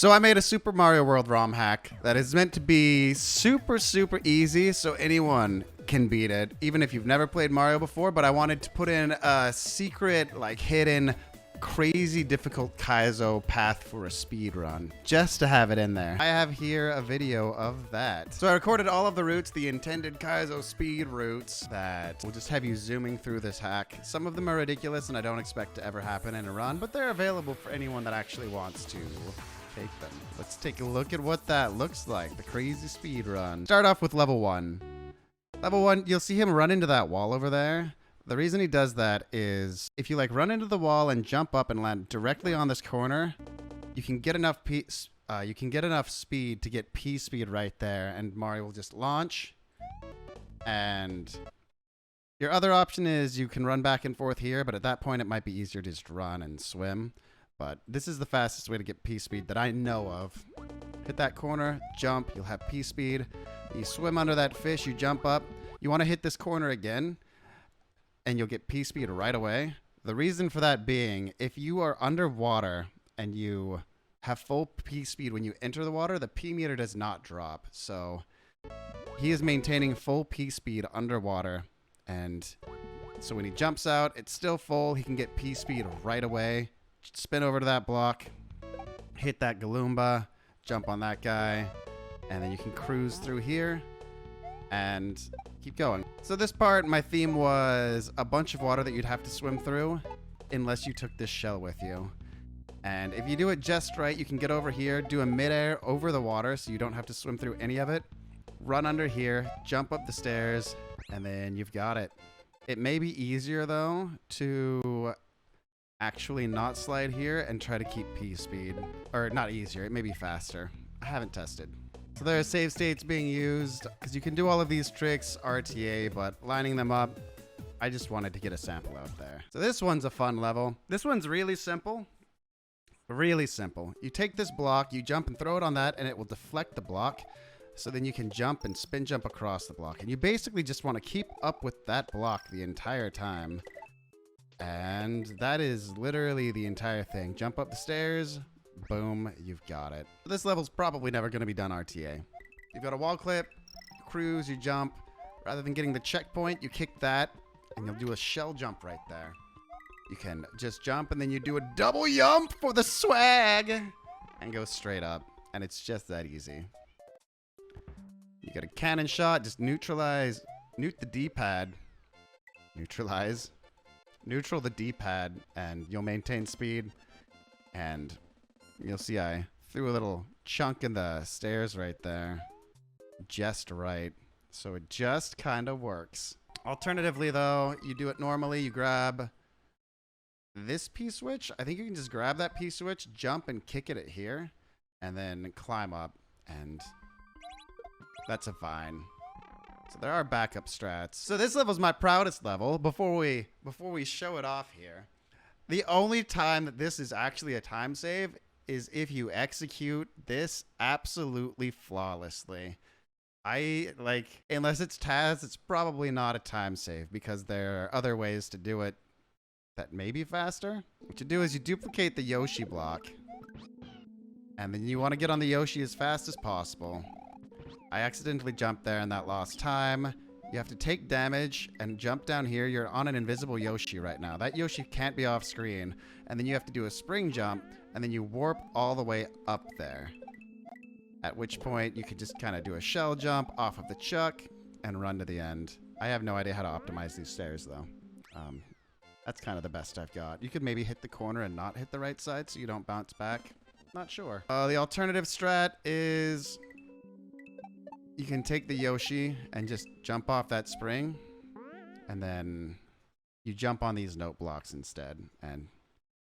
So I made a Super Mario World ROM hack that is meant to be super easy so anyone can beat it, even if you've never played Mario before, but I wanted to put in a secret, like hidden, crazy difficult kaizo path for a speed run, just to have it in there. I have here a video of that. So I recorded all of the routes, the intended kaizo speed routes that will just have you zooming through this hack. Some of them are ridiculous and I don't expect to ever happen in a run, but they're available for anyone that actually wants to take them. Let's take a look at what that looks like, the crazy speed run. Start off with level 1. Level 1, you'll see him run into that wall over there. The reason he does that is if you like run into the wall and jump up and land directly on this corner, you can get enough speed to get P speed right there, and Mario will just launch. And your other option is you can run back and forth here, but at that point it might be easier to just run and swim. But this is the fastest way to get P speed that I know of. Hit that corner, jump, you'll have P speed. You swim under that fish, you jump up. You want to hit this corner again, and you'll get P speed right away. The reason for that being, if you are underwater and you have full P speed when you enter the water, the P meter does not drop. So he is maintaining full P speed underwater, and so when he jumps out, it's still full. He can get P speed right away. Spin over to that block, hit that Galumba, jump on that guy, and then you can cruise through here and keep going. So this part, my theme was a bunch of water that you'd have to swim through unless you took this shell with you. And if you do it just right, you can get over here, do a midair over the water so you don't have to swim through any of it. Run under here, jump up the stairs, and then you've got it. It may be easier though to actually not slide here and try to keep P speed. Or not easier, it may be faster. I haven't tested. So there are save states being used because you can do all of these tricks RTA, but lining them up, I just wanted to get a sample out there. So this one's a fun level. This one's really simple. Really simple. You take this block, you jump and throw it on that, and it will deflect the block. So then you can jump and spin jump across the block. And you basically just want to keep up with that block the entire time. And that is literally the entire thing. Jump up the stairs, boom, you've got it. This level's probably never going to be done RTA. You've got a wall clip, you cruise, you jump. Rather than getting the checkpoint, you kick that, and you'll do a shell jump right there. You can just jump, and then you do a double jump for the swag, and go straight up. And it's just that easy. You got a cannon shot, just neutralize, the D-pad. Neutral the D-pad, and you'll maintain speed. And you'll see I threw a little chunk in the stairs right there. Just right. So it just kind of works. Alternatively, though, you do it normally. You grab this P-switch. I think you can just grab that P-switch, jump and kick it at here, and then climb up. And that's a fine. So there are backup strats. So this level's my proudest level. Before we show it off here, the only time that this is actually a time save is if you execute this absolutely flawlessly. Unless it's Taz, it's probably not a time save because there are other ways to do it that may be faster. What you do is you duplicate the Yoshi block, and then you want to get on the Yoshi as fast as possible. I accidentally jumped there and that lost time. You have to take damage and jump down here. You're on an invisible Yoshi right now. That Yoshi can't be off screen. And then you have to do a spring jump, and then you warp all the way up there. At which point you could just kind of do a shell jump off of the chuck and run to the end. I have no idea how to optimize these stairs though. That's kind of the best I've got. You could maybe hit the corner and not hit the right side so you don't bounce back. Not sure. The alternative strat is you can take the Yoshi and just jump off that spring, and then you jump on these note blocks instead, and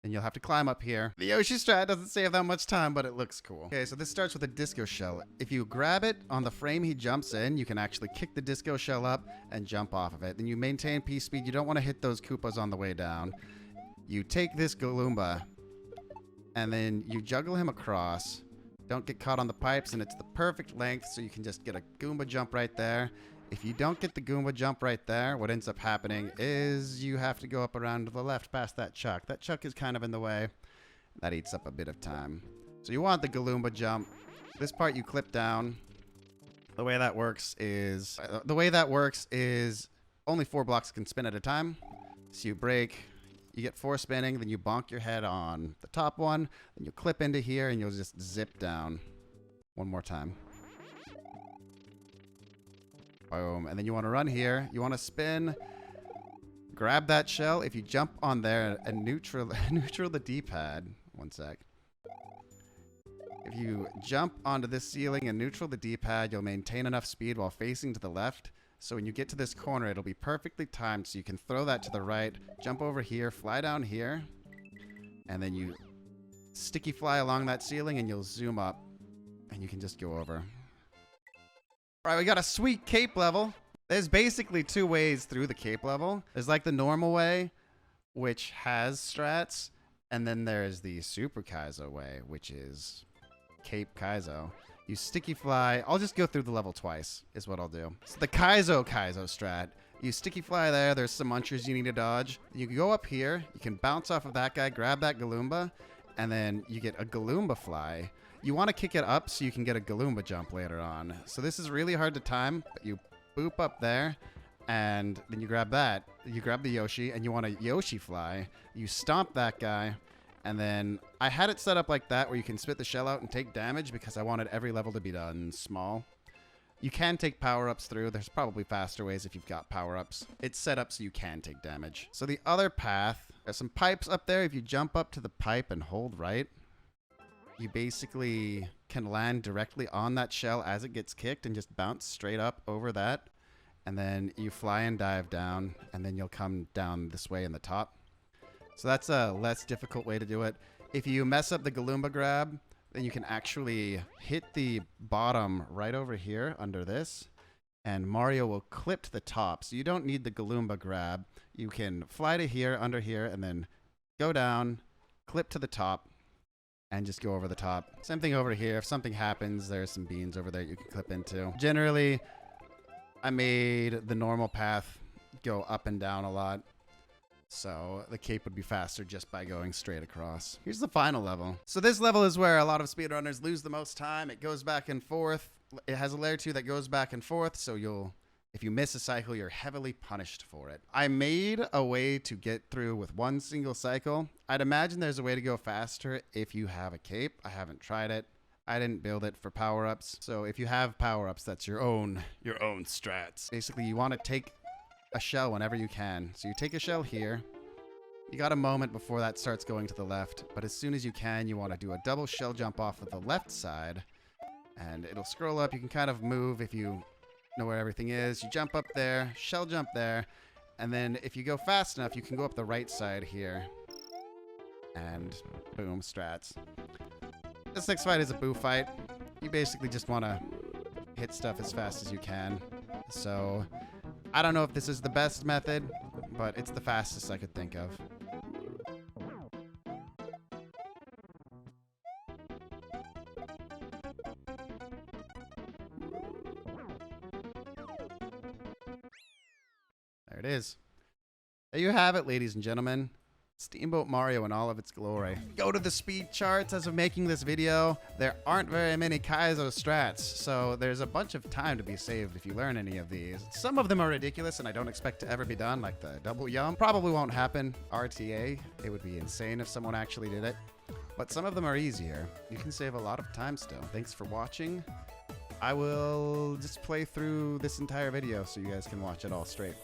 you'll have to climb up here. The Yoshi strat doesn't save that much time, but it looks cool. Okay, so this starts with a disco shell. If you grab it on the frame he jumps in, you can actually kick the disco shell up and jump off of it. Then you maintain P speed. You don't want to hit those Koopas on the way down. You take this Galumba, and then you juggle him across. Don't get caught on the pipes, and it's the perfect length, so you can just get a Goomba jump right there. If you don't get the Goomba jump right there, what ends up happening is you have to go up around to the left past that chuck. That chuck is kind of in the way. That eats up a bit of time. So you want the Galumba jump. This part you clip down. The way that works is only 4 blocks can spin at a time. So you break, you get 4 spinning, then you bonk your head on the top one, then you clip into here and you'll just zip down. One more time. Boom. And then you want to run here. You want to spin, grab that shell. If you jump on there and neutral the D-pad. One sec. If you jump onto this ceiling and neutral the D-pad, you'll maintain enough speed while facing to the left. So when you get to this corner, it'll be perfectly timed so you can throw that to the right, jump over here, fly down here, and then you sticky fly along that ceiling and you'll zoom up and you can just go over. All right, we got a sweet cape level. There's basically 2 ways through the cape level. There's like the normal way, which has strats, and then there's the super kaizo way, which is cape kaizo. You sticky fly. I'll just go through the level twice, is what I'll do. So the kaizo strat. You sticky fly there. There's some munchers you need to dodge. You can go up here. You can bounce off of that guy, grab that Galumba, and then you get a Galumba fly. You want to kick it up so you can get a Galumba jump later on. So this is really hard to time, but you boop up there, and then you grab that. You grab the Yoshi, and you want a Yoshi fly. You stomp that guy. And then I had it set up like that where you can spit the shell out and take damage because I wanted every level to be done small. You can take power-ups through. There's probably faster ways if you've got power-ups. It's set up so you can take damage. So the other path, there's some pipes up there. If you jump up to the pipe and hold right, you basically can land directly on that shell as it gets kicked and just bounce straight up over that. And then you fly and dive down, and then you'll come down this way in the top. So that's a less difficult way to do it. If you mess up the Galumba grab, then you can actually hit the bottom right over here under this, and Mario will clip to the top. So you don't need the Galumba grab. You can fly to here, under here, and then go down, clip to the top, and just go over the top. Same thing over here. If something happens, there's some beans over there you can clip into. Generally, I made the normal path go up and down a lot. So the cape would be faster just by going straight across. Here's the final level. So this level is where a lot of speedrunners lose the most time. It goes back and forth. It has a layer 2 that goes back and forth. So if you miss a cycle, you're heavily punished for it. I made a way to get through with 1 single cycle. I'd imagine there's a way to go faster if you have a cape. I haven't tried it. I didn't build it for power-ups. So if you have power-ups, that's your own strats. Basically, you want to take a shell whenever you can. So you take a shell here. You got a moment before that starts going to the left, but as soon as you can, you want to do a double shell jump off of the left side, and it'll scroll up. You can kind of move if you know where everything is. You jump up there, shell jump there, and then if you go fast enough, you can go up the right side here, and boom, strats. This next fight is a boo fight. You basically just want to hit stuff as fast as you can. So I don't know if this is the best method, but it's the fastest I could think of. There it is. There you have it, ladies and gentlemen. Steamboat Mario in all of its glory. Go to the speed charts as of making this video. There aren't very many kaizo strats, so there's a bunch of time to be saved if you learn any of these. Some of them are ridiculous and I don't expect to ever be done, like the double yum. Probably won't happen. RTA, it would be insane if someone actually did it. But some of them are easier. You can save a lot of time still. Thanks for watching. I will just play through this entire video so you guys can watch it all straight.